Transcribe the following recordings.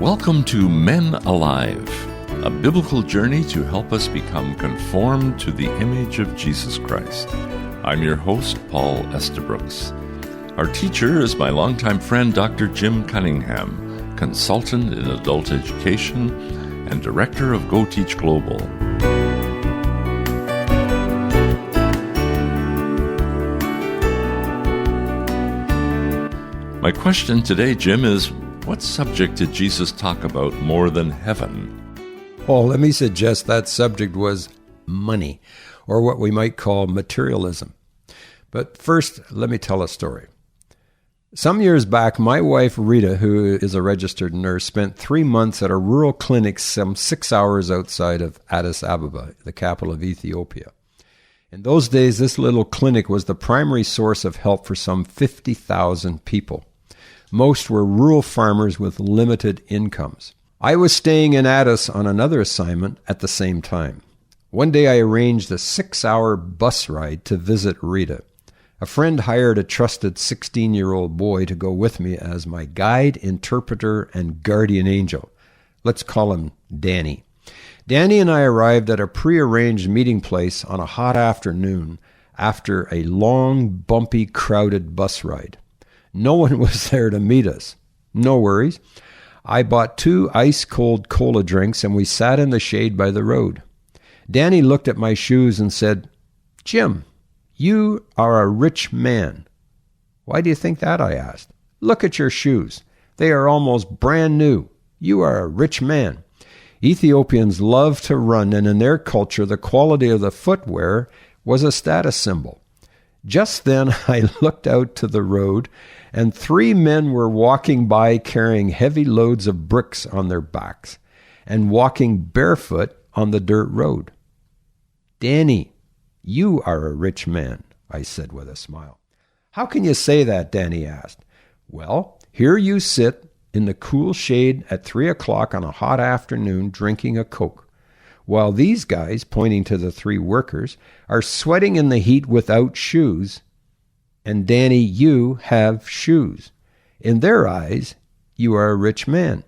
Welcome to Men Alive, a biblical journey to help us become conformed to the image of Jesus Christ. I'm your host, Paul Estabrooks. Our teacher is my longtime friend, Dr. Jim Cunningham, consultant in adult education and director of Go Teach Global. My question today, Jim, is what subject did Jesus talk about more than heaven? Oh, let me suggest that subject was money, or what we might call materialism. But first, let me tell a story. Some years back, my wife Rita, who is a registered nurse, spent 3 months at a rural clinic some 6 hours outside of Addis Ababa, the capital of Ethiopia. In those days, this little clinic was the primary source of help for some 50,000 people. Most were rural farmers with limited incomes. I was staying in Addis on another assignment at the same time. One day I arranged a 6-hour bus ride to visit Rita. A friend hired a trusted 16-year-old boy to go with me as my guide, interpreter, and guardian angel. Let's call him Danny. Danny and I arrived at a prearranged meeting place on a hot afternoon after a long, bumpy, crowded bus ride. No one was there to meet us. No worries. I bought 2 ice-cold cola drinks and we sat in the shade by the road. Danny looked at my shoes and said, "Jim, you are a rich man." "Why do you think that?" I asked. "Look at your shoes. They are almost brand new. You are a rich man." Ethiopians love to run, and in their culture, the quality of the footwear was a status symbol. Just then, I looked out to the road, and 3 men were walking by carrying heavy loads of bricks on their backs and walking barefoot on the dirt road. "Danny, you are a rich man," I said with a smile. "How can you say that?" Danny asked. "Well, here you sit in the cool shade at 3 o'clock on a hot afternoon drinking a Coke, while these guys," pointing to the 3 workers, "are sweating in the heat without shoes. And Danny, you have shoes. In their eyes, you are a rich man."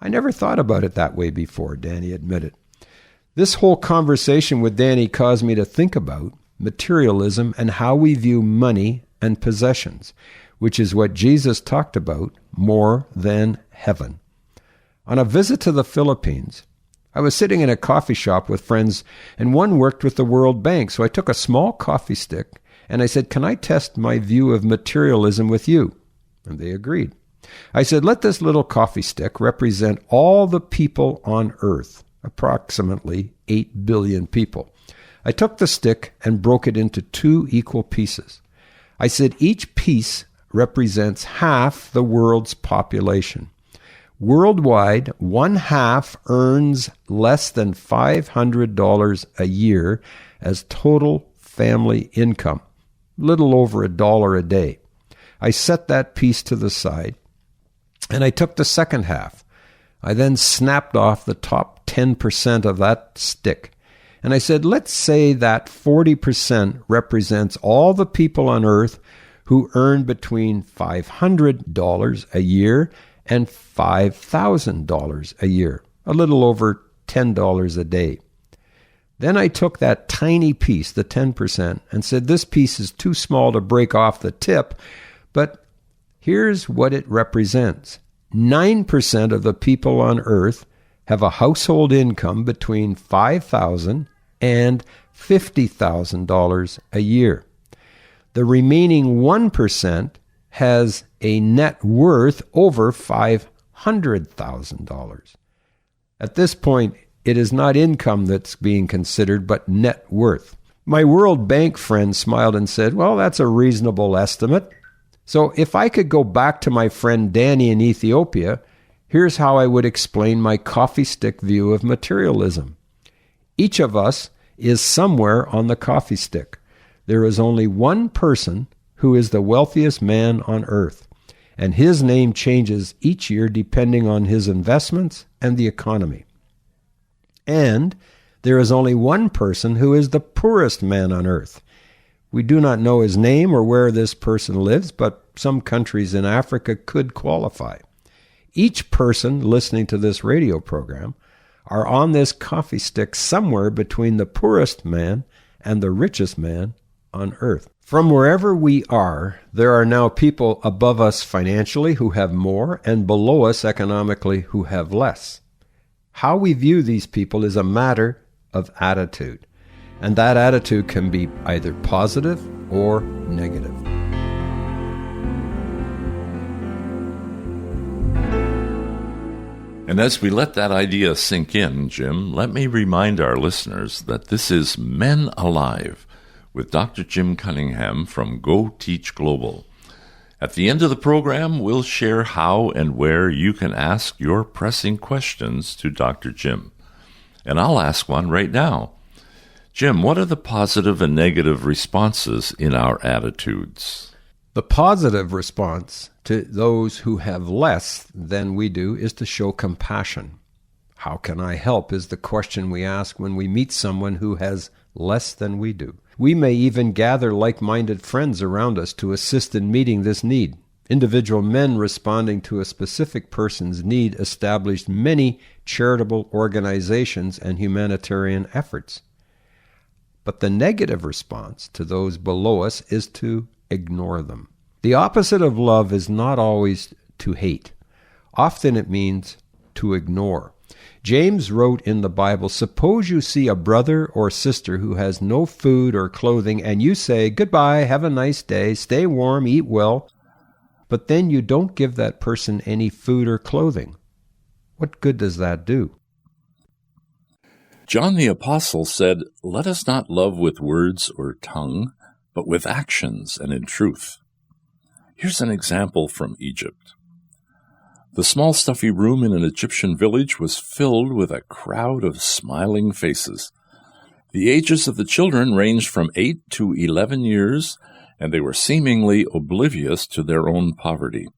"I never thought about it that way before," Danny admitted. This whole conversation with Danny caused me to think about materialism and how we view money and possessions, which is what Jesus talked about more than heaven. On a visit to the Philippines, I was sitting in a coffee shop with friends, and one worked with the World Bank, so I took a small coffee stick, and I said, "Can I test my view of materialism with you?" And they agreed. I said, "Let this little coffee stick represent all the people on earth, approximately 8 billion people." I took the stick and broke it into 2 equal pieces. I said, "Each piece represents half the world's population. Worldwide, 1/2 earns less than $500 a year as total family income, little over $1 a day." I set that piece to the side, and I took the second half. I then snapped off the top 10% of that stick, and I said, let's say that 40% represents all the people on earth who earn between $500 a year and $5,000 a year, a little over $10 a day. Then I took that tiny piece, the 10%, and said this piece is too small to break off the tip, but here's what it represents. 9% of the people on earth have a household income between $5,000 and $50,000 a year. The remaining 1% has a net worth over $500,000. At this point, it is not income that's being considered, but net worth. My World Bank friend smiled and said, "Well, that's a reasonable estimate." So if I could go back to my friend Danny in Ethiopia, here's how I would explain my coffee stick view of materialism. Each of us is somewhere on the coffee stick. There is only one person who is the wealthiest man on earth, and his name changes each year depending on his investments and the economy. And there is only one person who is the poorest man on earth. We do not know his name or where this person lives, but some countries in Africa could qualify. Each person listening to this radio program are on this coffee stick somewhere between the poorest man and the richest man on earth. From wherever we are, there are now people above us financially who have more and below us economically who have less. How we view these people is a matter of attitude, and that attitude can be either positive or negative. And as we let that idea sink in, Jim, let me remind our listeners that this is Men Alive with Dr. Jim Cunningham from Go Teach Global. At the end of the program, we'll share how and where you can ask your pressing questions to Dr. Jim. And I'll ask one right now. Jim, what are the positive and negative responses in our attitudes? The positive response to those who have less than we do is to show compassion. How can I help is the question we ask when we meet someone who has less than we do. We may even gather like-minded friends around us to assist in meeting this need. Individual men responding to a specific person's need established many charitable organizations and humanitarian efforts. But the negative response to those below us is to ignore them. The opposite of love is not always to hate. Often it means to ignore. James wrote in the Bible, "Suppose you see a brother or sister who has no food or clothing, and you say, 'Goodbye, have a nice day, stay warm, eat well,' but then you don't give that person any food or clothing. What good does that do?" John the Apostle said, "Let us not love with words or tongue, but with actions and in truth." Here's an example from Egypt. The small stuffy room in an Egyptian village was filled with a crowd of smiling faces. The ages of the children ranged from 8 to 11 years, and they were seemingly oblivious to their own poverty.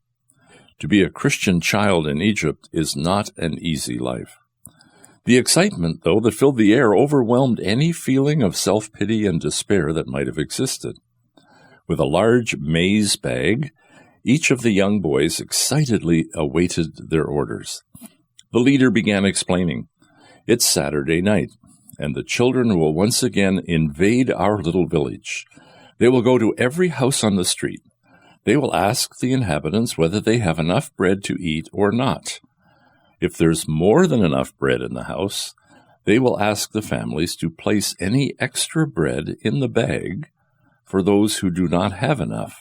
To be a Christian child in Egypt is not an easy life. The excitement, though, that filled the air overwhelmed any feeling of self-pity and despair that might have existed. With a large maize bag, each of the young boys excitedly awaited their orders. The leader began explaining, "It's Saturday night, and the children will once again invade our little village. They will go to every house on the street. They will ask the inhabitants whether they have enough bread to eat or not. If there's more than enough bread in the house, they will ask the families to place any extra bread in the bag for those who do not have enough.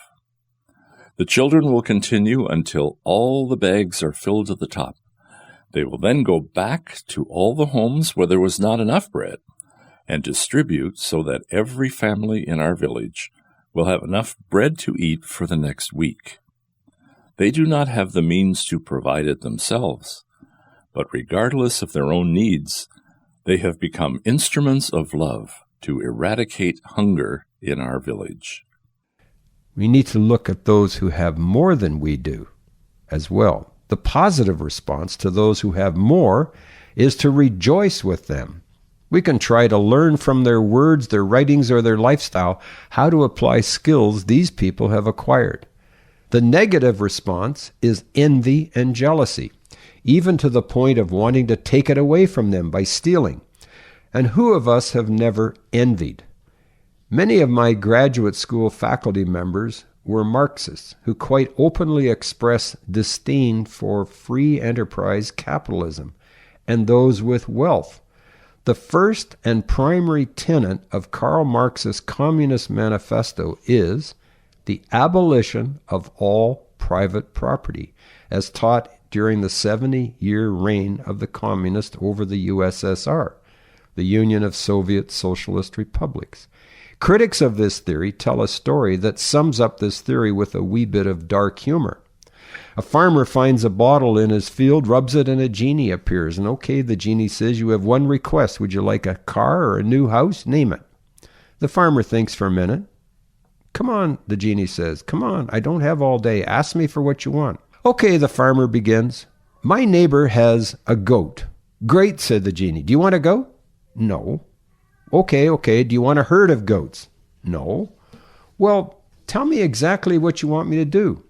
The children will continue until all the bags are filled to the top. They will then go back to all the homes where there was not enough bread and distribute so that every family in our village will have enough bread to eat for the next week. They do not have the means to provide it themselves, but regardless of their own needs, they have become instruments of love to eradicate hunger in our village." We need to look at those who have more than we do as well. The positive response to those who have more is to rejoice with them. We can try to learn from their words, their writings, or their lifestyle how to apply skills these people have acquired. The negative response is envy and jealousy, even to the point of wanting to take it away from them by stealing. And who of us have never envied? Many of my graduate school faculty members were Marxists who quite openly express disdain for free enterprise capitalism and those with wealth. The first and primary tenet of Karl Marx's Communist Manifesto is the abolition of all private property, as taught during the 70-year reign of the communists over the USSR, the Union of Soviet Socialist Republics. Critics of this theory tell a story that sums up this theory with a wee bit of dark humor. A farmer finds a bottle in his field, rubs it, and a genie appears. And okay, the genie says, "You have one request. Would you like a car or a new house? Name it." The farmer thinks for a minute. "Come on," the genie says. "Come on, I don't have all day. Ask me for what you want." "Okay," the farmer begins. "My neighbor has a goat." "Great," said the genie. "Do you want a goat?" "No." Okay. Do you want a herd of goats?" "No." "Well, tell me exactly what you want me to do."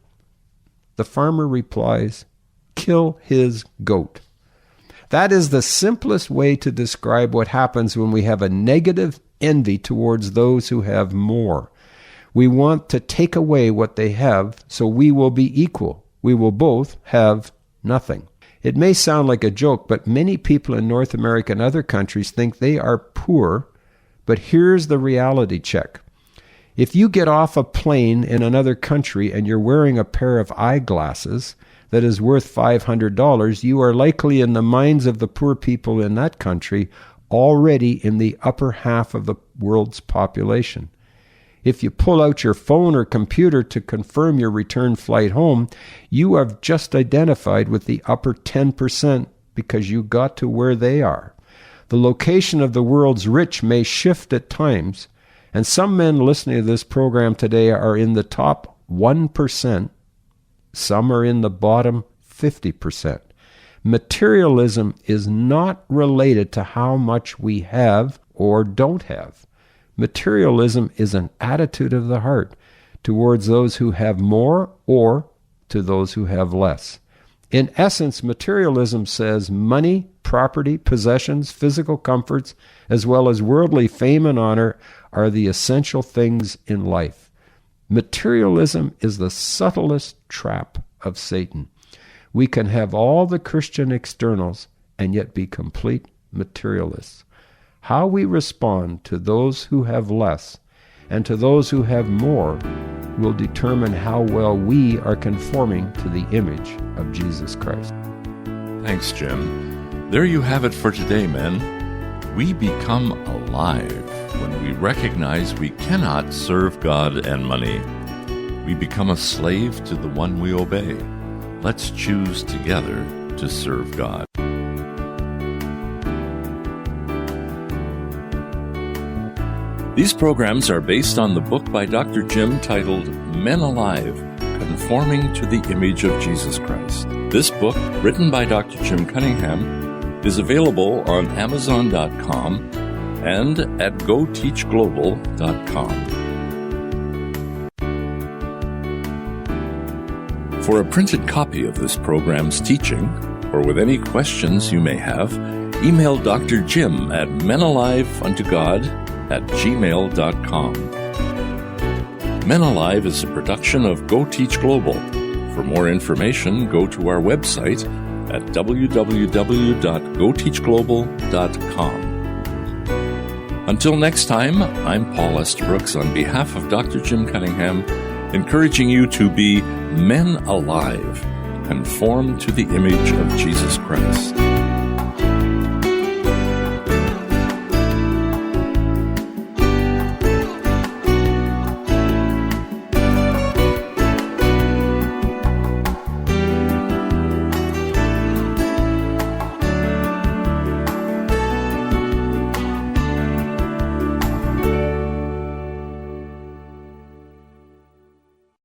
The farmer replies, kill his goat. That is the simplest way to describe what happens when we have a negative envy towards those who have more. We want to take away what they have so we will be equal. We will both have nothing. It may sound like a joke, but many people in North America and other countries think they are poor. But here's the reality check. If you get off a plane in another country and you're wearing a pair of eyeglasses that is worth $500, you are likely in the minds of the poor people in that country already in the upper half of the world's population. If you pull out your phone or computer to confirm your return flight home, you have just identified with the upper 10% because you got to where they are. The location of the world's rich may shift at times, and some men listening to this program today are in the top 1%. Some are in the bottom 50%. Materialism is not related to how much we have or don't have. Materialism is an attitude of the heart towards those who have more or to those who have less. In essence, materialism says money, property, possessions, physical comforts, as well as worldly fame and honor are the essential things in life. Materialism is the subtlest trap of Satan. We can have all the Christian externals and yet be complete materialists. How we respond to those who have less and to those who have more will determine how well we are conforming to the image of Jesus Christ. Thanks, Jim. There you have it for today, men. We become alive when we recognize we cannot serve God and money. We become a slave to the one we obey. Let's choose together to serve God. These programs are based on the book by Dr. Jim titled Men Alive, Conforming to the Image of Jesus Christ. This book, written by Dr. Jim Cunningham, is available on Amazon.com and at GoTeachGlobal.com. For a printed copy of this program's teaching, or with any questions you may have, email Dr. Jim at menaliveuntogod@gmail.com. Men Alive is a production of Go Teach Global. For more information, go to our website at www.goteachglobal.com. Until next time, I'm Paul Estabrooks on behalf of Dr. Jim Cunningham, encouraging you to be men alive, conformed to the image of Jesus Christ.